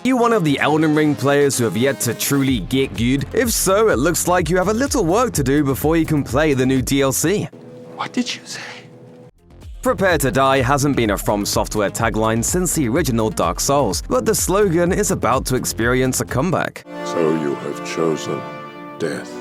You one of the Elden Ring players who have yet to truly get good? If so, it looks like you have a little work to do before you can play the new DLC. What did you say? Prepare to die hasn't been a From Software tagline since the original Dark Souls, but the slogan is about to experience a comeback. So you have chosen death.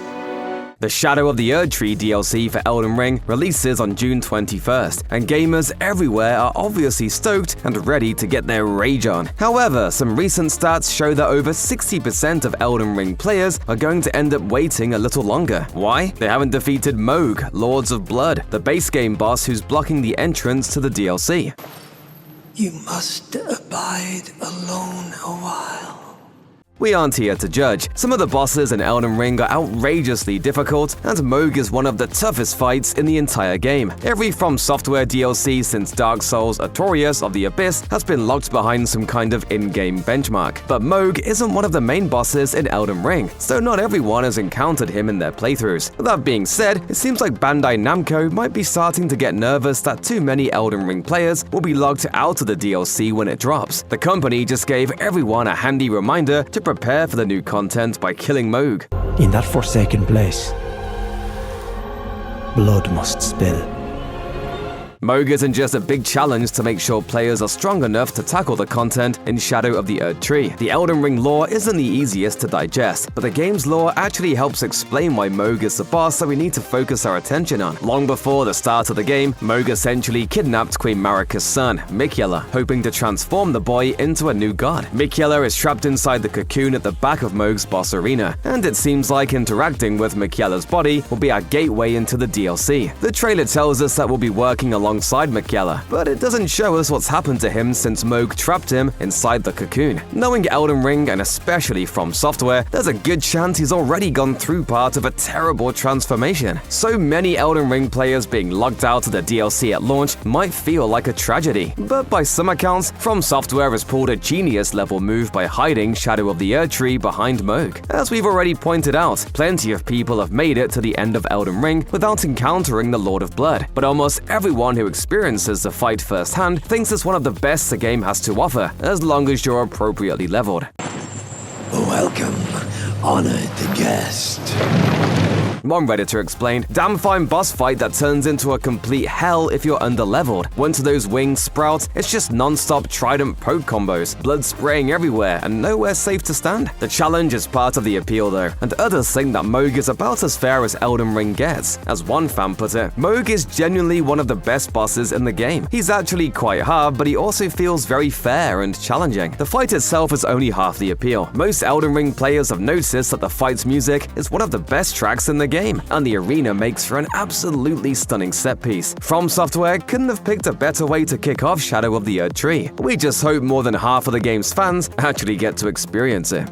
The Shadow of the Erdtree DLC for Elden Ring releases on June 21st, and gamers everywhere are obviously stoked and ready to get their rage on. However, some recent stats show that over 60% of Elden Ring players are going to end up waiting a little longer. Why? They haven't defeated Mohg, Lords of Blood, the base game boss who's blocking the entrance to the DLC. You must abide alone a while. We aren't here to judge. Some of the bosses in Elden Ring are outrageously difficult, and Mohg is one of the toughest fights in the entire game. Every From Software DLC since Dark Souls Artorias of the Abyss has been locked behind some kind of in-game benchmark. But Mohg isn't one of the main bosses in Elden Ring, so not everyone has encountered him in their playthroughs. That being said, it seems like Bandai Namco might be starting to get nervous that too many Elden Ring players will be logged out of the DLC when it drops. The company just gave everyone a handy reminder to prepare for the new content by killing Mohg. In that forsaken place, blood must spill. Mohg isn't just a big challenge to make sure players are strong enough to tackle the content in Shadow of the Erdtree. The Elden Ring lore isn't the easiest to digest, but the game's lore actually helps explain why Mohg is the boss that we need to focus our attention on. Long before the start of the game, Mohg essentially kidnapped Queen Marika's son, Miquella, hoping to transform the boy into a new god. Miquella is trapped inside the cocoon at the back of Mohg's boss arena, and it seems like interacting with Miquella's body will be our gateway into the DLC. The trailer tells us that we'll be working alongside Miquella, but it doesn't show us what's happened to him since Mohg trapped him inside the cocoon. Knowing Elden Ring, and especially From Software, there's a good chance he's already gone through part of a terrible transformation. So many Elden Ring players being locked out of the DLC at launch might feel like a tragedy, but by some accounts, From Software has pulled a genius-level move by hiding Shadow of the Erdtree behind Mohg. As we've already pointed out, plenty of people have made it to the end of Elden Ring without encountering the Lord of Blood, but almost everyone who experiences the fight firsthand thinks it's one of the best the game has to offer, as long as you're appropriately leveled. Welcome, honored guest. One Redditor explained, "Damn fine boss fight that turns into a complete hell if you're under-leveled. Once those wings sprout, it's just non-stop trident poke combos, blood spraying everywhere, and nowhere safe to stand." The challenge is part of the appeal though, and others think that Mohg is about as fair as Elden Ring gets. As one fan put it, Mohg is genuinely one of the best bosses in the game. He's actually quite hard, but he also feels very fair and challenging. The fight itself is only half the appeal. Most Elden Ring players have noticed that the fight's music is one of the best tracks in the game, and the arena makes for an absolutely stunning set piece. From Software couldn't have picked a better way to kick off Shadow of the Erdtree. We just hope more than half of the game's fans actually get to experience it.